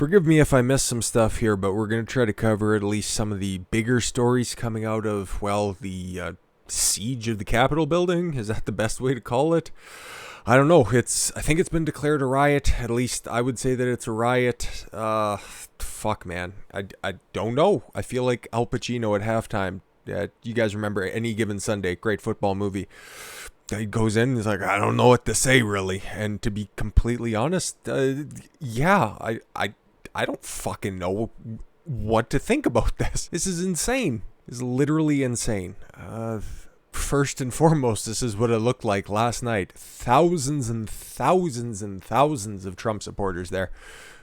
Forgive me if I missed some stuff here, but we're going to try to cover at least some of the bigger stories coming out of, well, the siege of the Capitol building. Is that the best way to call it? I don't know. I think it's been declared a riot. At least I would say that it's a riot. Fuck, man. I don't know. I feel like Al Pacino at halftime. You guys remember Any Given Sunday, great football movie. He goes in and he's like, I don't know what to say, really. And to be completely honest, yeah, I don't fucking know what to think about this. This is insane. This is literally insane. First and foremost, this is what it looked like last night. Thousands and thousands and thousands of Trump supporters there.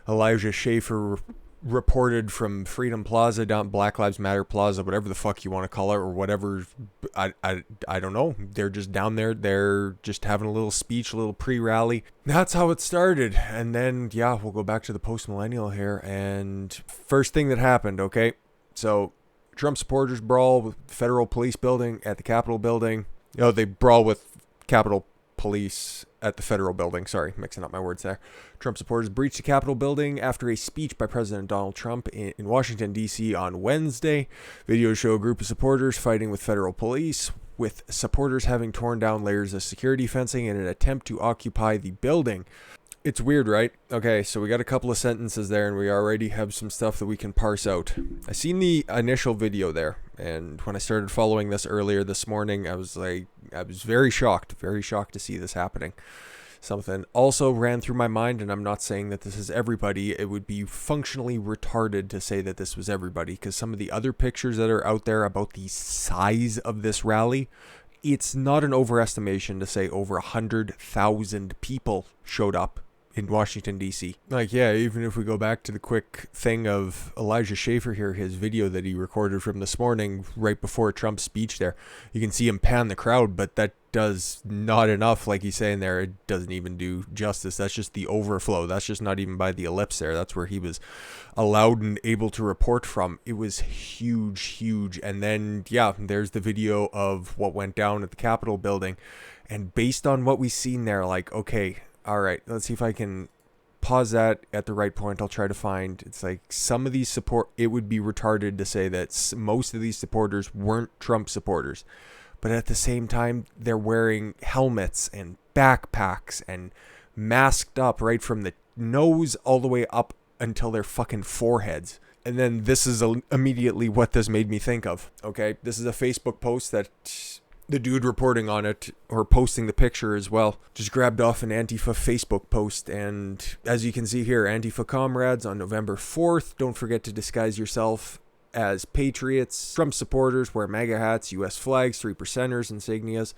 Elijah Schaffer reported from Freedom Plaza down Black Lives Matter Plaza, whatever the fuck you want to call it, or whatever. I don't know. They're just down there. They're just having a little speech, a little pre-rally. That's how it started. And then, yeah, we'll go back to the post-millennial here. And first thing that happened, okay? So Trump supporters brawl with federal police building at the Capitol building. They brawl with Capitol Police at the federal building. Sorry, mixing up my words there. Trump supporters breached the Capitol building after a speech by President Donald Trump in Washington, D.C. on Wednesday. Videos show a group of supporters fighting with federal police, with supporters having torn down layers of security fencing in an attempt to occupy the building. It's weird, right? Okay, so we got a couple of sentences there, and we already have some stuff that we can parse out. I seen the initial video there, and when I started following this earlier this morning, I was very shocked to see this happening. Something also ran through my mind, and I'm not saying that this is everybody. It would be functionally retarded to say that this was everybody, because some of the other pictures that are out there about the size of this rally, it's not an overestimation to say over 100,000 people showed up in Washington, D.C. Like, yeah, even if we go back to the quick thing of Elijah Schaffer here, his video that he recorded from this morning right before Trump's speech there, you can see him pan the crowd, but that does not enough, like he's saying there. It doesn't even do justice. That's just the overflow. That's just not even by the ellipse there. That's where he was allowed and able to report from. It was huge. And then, yeah, there's the video of what went down at the Capitol building. And based on what we've seen there, like, okay, all right, let's see if I can pause that at the right point. I'll try to find, it's like some of these it would be retarded to say that most of these supporters weren't Trump supporters. But at the same time, they're wearing helmets and backpacks and masked up right from the nose all the way up until their fucking foreheads. And then this is immediately what this made me think of. Okay, this is a Facebook post that the dude reporting on it, or posting the picture as well, just grabbed off an Antifa Facebook post. And as you can see here, Antifa comrades on November 4th, don't forget to disguise yourself as patriots. Trump supporters wear MAGA hats, U.S. flags, 3%ers, insignias,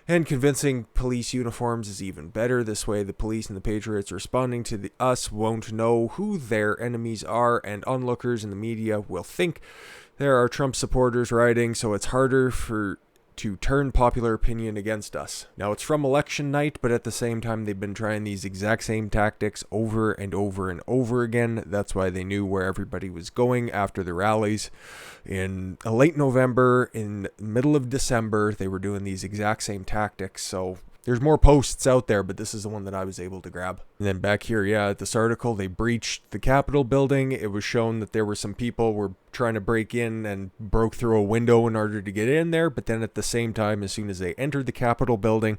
and convincing police uniforms is even better. This way, the police and the patriots responding to us won't know who their enemies are, and onlookers in the media will think there are Trump supporters rioting, so it's harder to turn popular opinion against us. Now, it's from election night, but at the same time, they've been trying these exact same tactics over and over and over again. That's why they knew where everybody was going after the rallies. In late November, in the middle of December, they were doing these exact same tactics. So there's more posts out there, but this is the one that I was able to grab. And then back here, yeah, at this article, they breached the Capitol building. It was shown that there were some people were trying to break in and broke through a window in order to get in there. But then at the same time, as soon as they entered the Capitol building,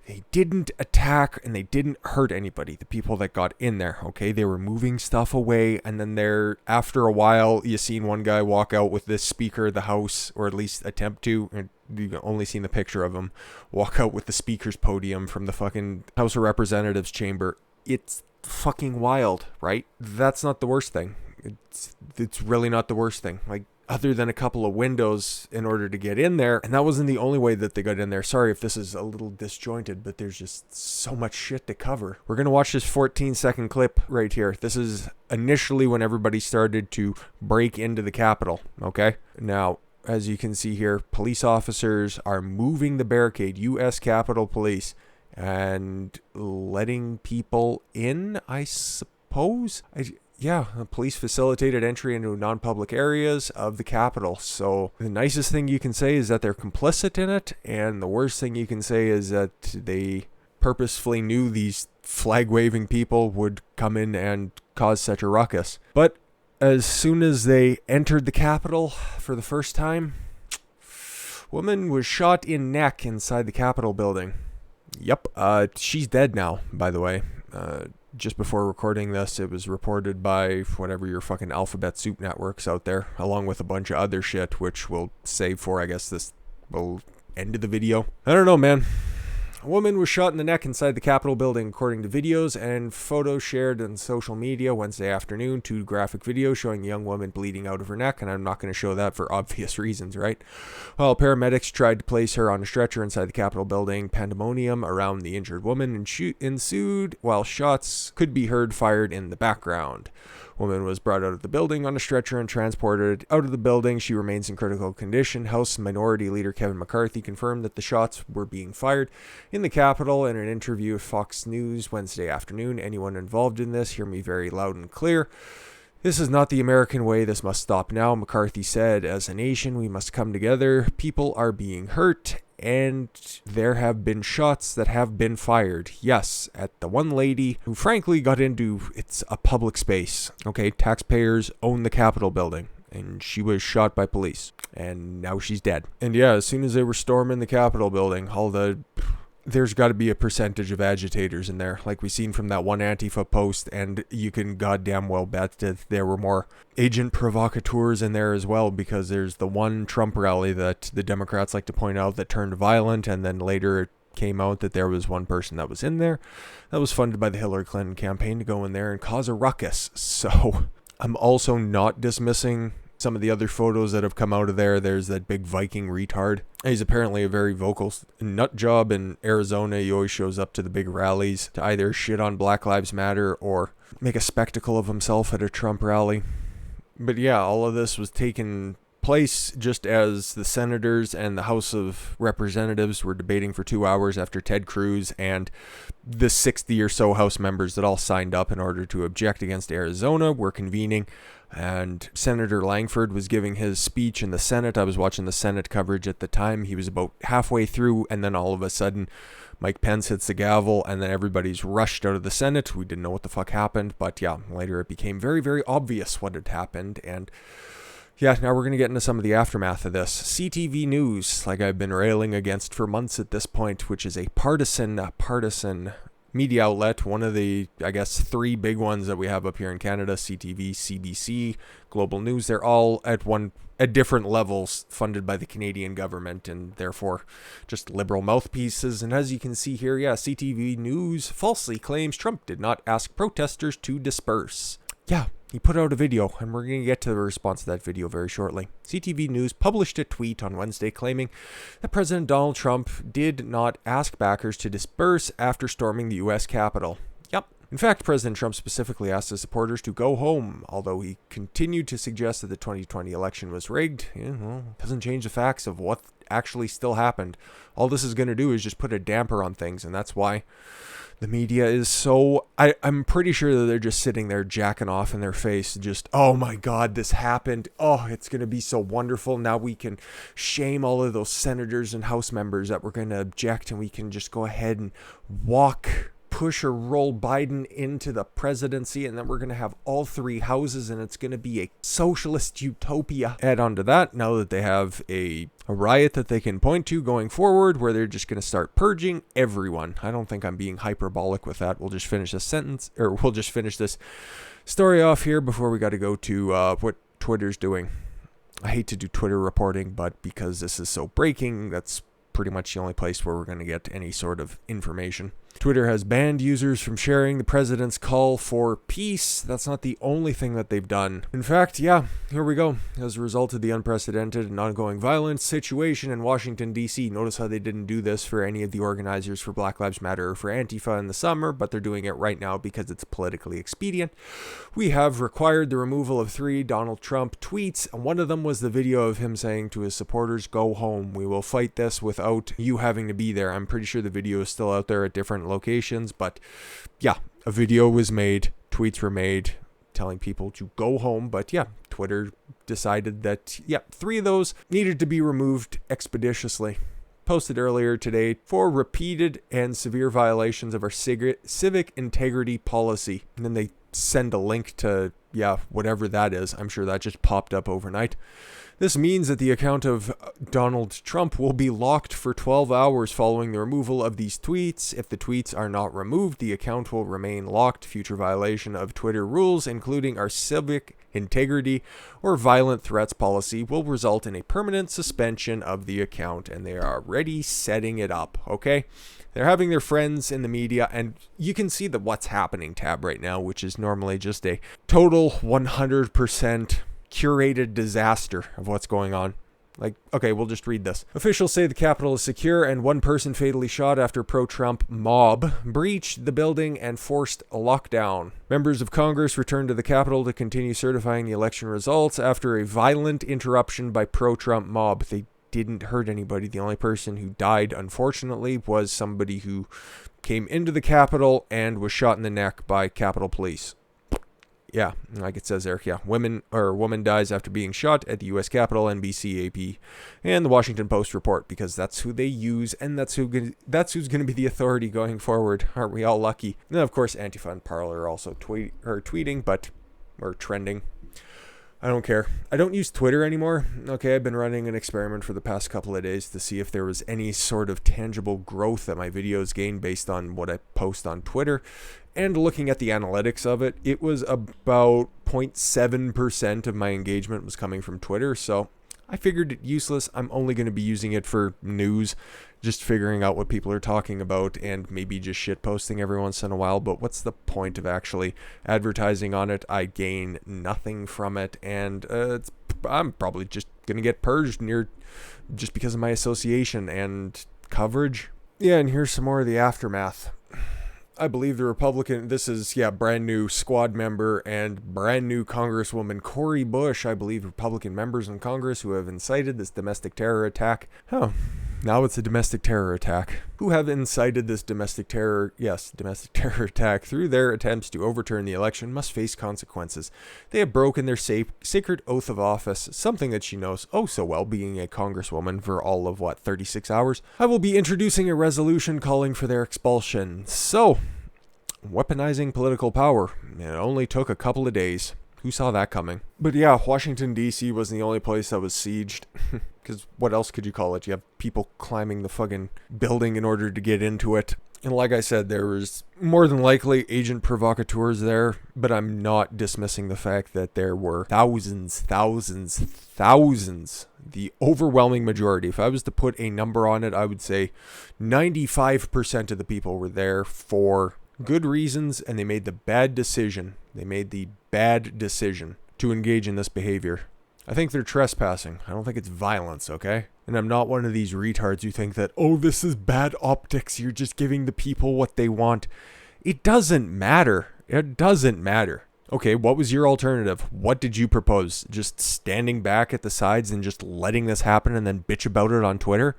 they didn't attack and they didn't hurt anybody, the people that got in there, okay? They were moving stuff away, and then after a while, you seen one guy walk out with this speaker of the House, or at least attempt to, and you've only seen the picture of him, walk out with the speaker's podium from the fucking House of Representatives chamber. It's fucking wild, right? That's not the worst thing. It's really not the worst thing. Like, other than a couple of windows in order to get in there. And that wasn't the only way that they got in there. Sorry if this is a little disjointed, but there's just so much shit to cover. We're going to watch this 14-second clip right here. This is initially when everybody started to break into the Capitol, okay? Now, as you can see here, police officers are moving the barricade, U.S. Capitol Police, and letting people in, I suppose? Yeah, the police facilitated entry into non-public areas of the Capitol. So the nicest thing you can say is that they're complicit in it, and the worst thing you can say is that they purposefully knew these flag-waving people would come in and cause such a ruckus. But as soon as they entered the Capitol for the first time, woman was shot in neck inside the Capitol building. Yep, she's dead now, by the way. Just before recording this, it was reported by whatever your fucking alphabet soup networks out there, along with a bunch of other shit, which we'll save for, I guess, this will end of the video. I don't know, man. A woman was shot in the neck inside the Capitol building, according to videos and photos shared on social media Wednesday afternoon. 2 graphic videos showing a young woman bleeding out of her neck, and I'm not going to show that for obvious reasons, right? While paramedics tried to place her on a stretcher inside the Capitol building, pandemonium around the injured woman ensued while shots could be heard fired in the background. Woman was brought out of the building on a stretcher and transported out of the building. She remains in critical condition. House Minority Leader Kevin McCarthy confirmed that the shots were being fired in the Capitol in an interview with Fox News Wednesday afternoon. Anyone involved in this, hear me very loud and clear. This is not the American way. This must stop now, McCarthy said. As a nation, we must come together. People are being hurt, and there have been shots that have been fired. Yes, at the one lady who frankly got into, it's a public space. Okay, taxpayers own the Capitol building, and she was shot by police, and now she's dead. And yeah, as soon as they were storming the Capitol building, there's got to be a percentage of agitators in there, like we seen from that one Antifa post, and you can goddamn well bet that there were more agent provocateurs in there as well, because there's the one Trump rally that the Democrats like to point out that turned violent, and then later it came out that there was one person that was in there that was funded by the Hillary Clinton campaign to go in there and cause a ruckus. So I'm also not dismissing some of the other photos that have come out of there. There's that big Viking retard. He's apparently a very vocal nut job in Arizona. He always shows up to the big rallies to either shit on Black Lives Matter or make a spectacle of himself at a Trump rally. But yeah, all of this was taking place just as the senators and the House of Representatives were debating for 2 hours after Ted Cruz and the 60 or so House members that all signed up in order to object against Arizona were convening. And Senator Langford was giving his speech in the Senate. I was watching the Senate coverage at the time. He was about halfway through, and then all of a sudden, Mike Pence hits the gavel, and then everybody's rushed out of the Senate. We didn't know what the fuck happened, but yeah, later it became very, very obvious what had happened, and yeah, now we're going to get into some of the aftermath of this. CTV News, like I've been railing against for months at this point, which is a partisan media outlet, one of the, I guess, 3 big ones that we have up here in Canada, CTV, CBC, Global News. They're all at different levels funded by the Canadian government and therefore just liberal mouthpieces. And as you can see here, yeah, CTV News falsely claims Trump did not ask protesters to disperse. Yeah, he put out a video, and we're going to get to the response to that video very shortly. CTV News published a tweet on Wednesday claiming that President Donald Trump did not ask backers to disperse after storming the U.S. Capitol. Yep. In fact, President Trump specifically asked his supporters to go home, although he continued to suggest that the 2020 election was rigged. Doesn't change the facts of what actually still happened. All this is going to do is just put a damper on things, and that's why the media is so... I'm pretty sure that they're just sitting there jacking off in their face, just, oh my God, this happened. Oh, it's going to be so wonderful. Now we can shame all of those senators and House members that were going to object, and we can just go ahead and push or roll Biden into the presidency, and then we're going to have all 3 houses, and it's going to be a socialist utopia. Add on to that, now that they have a riot that they can point to going forward, where they're just going to start purging everyone. I don't think I'm being hyperbolic with that. We'll just finish this story off here before we got to go to what Twitter's doing. I hate to do Twitter reporting, but because this is so breaking, that's pretty much the only place where we're going to get any sort of information. Twitter has banned users from sharing the president's call for peace. That's not the only thing that they've done. In fact, yeah, here we go. As a result of the unprecedented and ongoing violence situation in Washington, D.C., notice how they didn't do this for any of the organizers for Black Lives Matter or for Antifa in the summer, but they're doing it right now because it's politically expedient. We have required the removal of 3 Donald Trump tweets, and one of them was the video of him saying to his supporters, go home. We will fight this without you having to be there. I'm pretty sure the video is still out there at different locations, but yeah, a video was made, tweets were made telling people to go home, but yeah, Twitter decided that, yeah, 3 of those needed to be removed expeditiously. posted earlier today for repeated and severe violations of our civic integrity policy. And then they send a link to, whatever that is. I'm sure that just popped up overnight. This means that the account of Donald Trump will be locked for 12 hours following the removal of these tweets. If the tweets are not removed, the account will remain locked. Future violation of Twitter rules, including our civic integrity or violent threats policy, will result in a permanent suspension of the account, and they are already setting it up, okay? They're having their friends in the media, and you can see the What's Happening tab right now, which is normally just a total 100% curated disaster of what's going on. Like, okay, we'll just read this. Officials say the Capitol is secure and one person fatally shot after pro-Trump mob breached the building and forced a lockdown. Members of Congress returned to the Capitol to continue certifying the election results after a violent interruption by pro-Trump mob. They didn't hurt anybody. The only person who died, unfortunately, was somebody who came into the Capitol and was shot in the neck by Capitol Police. Yeah, like it says there, woman dies after being shot at the U.S. Capitol, NBC, AP, and the Washington Post report, because that's who they use, and that's who's going to be the authority going forward. Aren't we all lucky? And then, of course, Antifa and Parler are also tweeting, or trending. I don't care. I don't use Twitter anymore. Okay, I've been running an experiment for the past couple of days to see if there was any sort of tangible growth that my videos gained based on what I post on Twitter. And looking at the analytics of it, it was about 0.7% of my engagement was coming from Twitter. So I figured it useless. I'm only going to be using it for news, just figuring out what people are talking about and maybe just shit posting every once in a while. But what's the point of actually advertising on it? I gain nothing from it, and I'm probably just going to get purged just because of my association and coverage. Yeah, and here's some more of the aftermath. I believe the Republican, this is, brand new squad member and brand new Congresswoman Cori Bush, I believe Republican members in Congress who have incited this domestic terror attack. Oh, now it's a domestic terror attack. Who have incited this domestic terror attack through their attempts to overturn the election must face consequences. They have broken their sacred oath of office, something that she knows oh so well, being a Congresswoman for all of, 36 hours. I will be introducing a resolution calling for their expulsion. So, weaponizing political power. It only took a couple of days. Who saw that coming? But yeah, Washington, D.C. wasn't the only place that was sieged. Because what else could you call it? You have people climbing the fucking building in order to get into it. And like I said, there was more than likely agent provocateurs there. But I'm not dismissing the fact that there were thousands. The overwhelming majority. If I was to put a number on it, I would say 95% of the people were there for good reasons, and they made the bad decision. To engage in this behavior. I think they're trespassing. I don't think it's violence, okay? And I'm not one of these retards who think that, oh, this is bad optics. You're just giving the people what they want. It doesn't matter. Okay, what was your alternative? What did you propose? Just standing back at the sides and just letting this happen and then bitch about it on Twitter?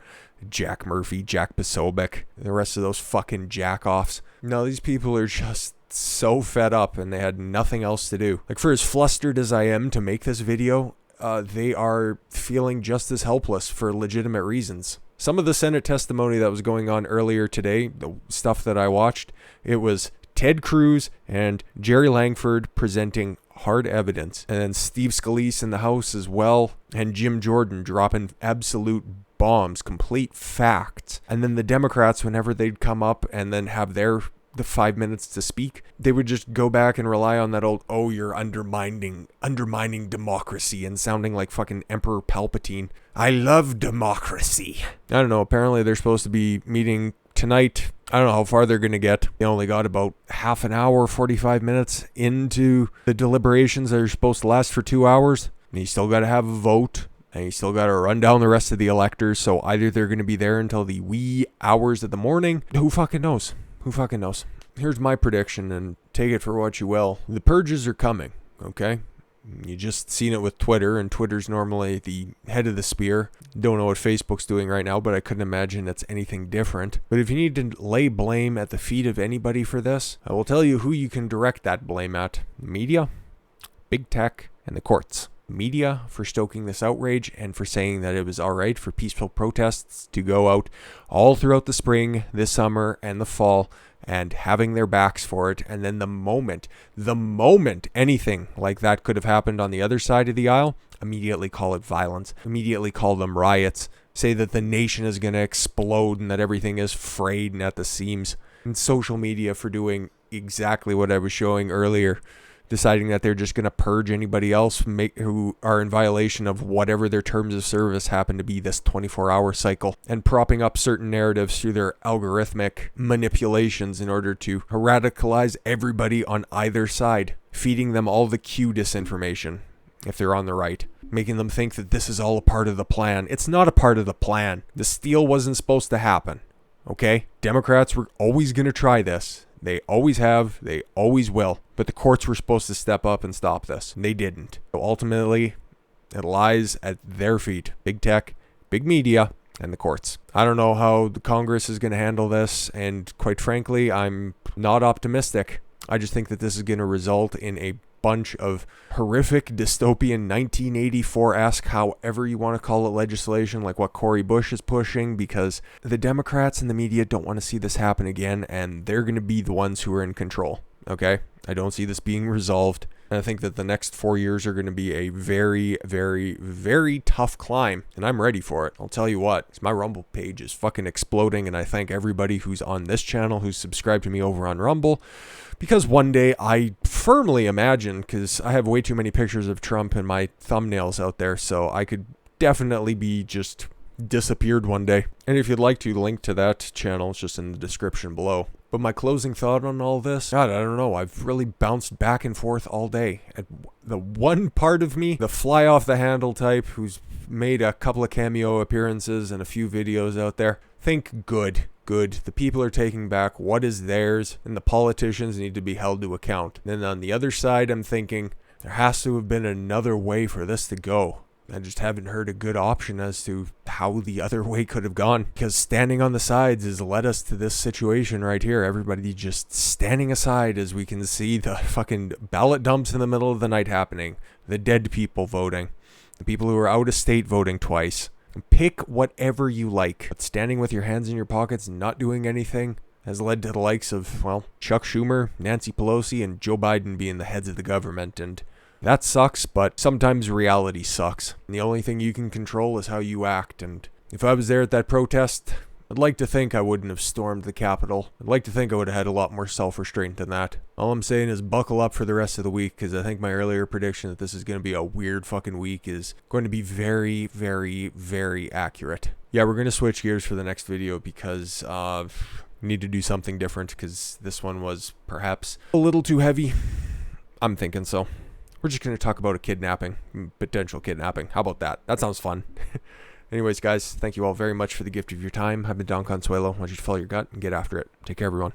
Jack Murphy, Jack Posobiec, the rest of those fucking jack-offs. No, these people are just so fed up and they had nothing else to do. Like, for as flustered as I am to make this video, they are feeling just as helpless for legitimate reasons. Some of the Senate testimony that was going on earlier today, the stuff that I watched, it was Ted Cruz and Jerry Langford presenting hard evidence. And then Steve Scalise in the House as well, and Jim Jordan dropping absolute bombs, complete facts. And then the Democrats, whenever they'd come up and then have the 5 minutes to speak, they would just go back and rely on that old, oh, you're undermining democracy, and sounding like fucking Emperor Palpatine. I love democracy. I don't know, apparently they're supposed to be meeting tonight. I don't know how far they're going to get. They only got about half an hour, 45 minutes into the deliberations that are supposed to last for 2 hours. And you still got to have a vote. And you still got to run down the rest of the electors. So either they're going to be there until the wee hours of the morning. Who fucking knows? Here's my prediction, and take it for what you will. The purges are coming, okay? You just seen it with Twitter, and Twitter's normally the head of the spear. Don't know what Facebook's doing right now, but I couldn't imagine it's anything different. But if you need to lay blame at the feet of anybody for this, I will tell you who you can direct that blame at. Media, big tech, and the courts. media for stoking this outrage and for saying that it was all right for peaceful protests to go out all throughout the spring, this summer, and the fall, and having their backs for it. And then the moment anything like that could have happened on the other side of the aisle, immediately call it violence, immediately call them riots, say that the nation is going to explode and that everything is frayed and at the seams. And social media for doing exactly what I was showing earlier, deciding that they're just going to purge anybody else who are in violation of whatever their terms of service happen to be this 24-hour cycle, and propping up certain narratives through their algorithmic manipulations in order to radicalize everybody on either side, feeding them all the Q disinformation if they're on the right, making them think that this is all a part of the plan. It's not a part of the plan. The steal wasn't supposed to happen. Okay? Democrats were always going to try this. They always have. They always will. But the courts were supposed to step up and stop this. And they didn't. So ultimately, it lies at their feet. Big tech, big media, and the courts. I don't know how the Congress is going to handle this. And quite frankly, I'm not optimistic. I just think that this is going to result in a bunch of horrific dystopian 1984-esque, however you want to call it, legislation like what Cory Bush is pushing, because the Democrats and the media don't want to see this happen again, and they're going to be the ones who are in control. Okay? I don't see this being resolved. And I think that the next 4 years are going to be a very, very, very tough climb. And I'm ready for it. I'll tell you what. My Rumble page is fucking exploding. And I thank everybody who's on this channel, who's subscribed to me over on Rumble. Because one day I firmly imagine, because I have way too many pictures of Trump in my thumbnails out there, so I could definitely be just disappeared one day. And if you'd like to, link to that channel, it's just in the description below. But my closing thought on all this, God, I don't know. I've really bounced back and forth all day. At the one part of me, the fly off the handle type, who's made a couple of cameo appearances and a few videos out there, think good. The people are taking back what is theirs, and the politicians need to be held to account. Then on the other side, I'm thinking there has to have been another way for this to go. I just haven't heard a good option as to how the other way could have gone. Because standing on the sides has led us to this situation right here. Everybody just standing aside as we can see the fucking ballot dumps in the middle of the night happening. The dead people voting. The people who are out of state voting twice. Pick whatever you like. But standing with your hands in your pockets and not doing anything has led to the likes of, well, Chuck Schumer, Nancy Pelosi, and Joe Biden being the heads of the government. And that sucks, but sometimes reality sucks. And the only thing you can control is how you act. And if I was there at that protest, I'd like to think I wouldn't have stormed the Capitol. I'd like to think I would have had a lot more self-restraint than that. All I'm saying is buckle up for the rest of the week, because I think my earlier prediction that this is going to be a weird fucking week is going to be very, very, very accurate. Yeah, we're going to switch gears for the next video because we need to do something different, because this one was perhaps a little too heavy. I'm thinking so. We're just going to talk about a kidnapping, potential kidnapping. How about that? That sounds fun. Anyways, guys, thank you all very much for the gift of your time. I've been Don Consuelo. I want you to follow your gut and get after it. Take care, everyone.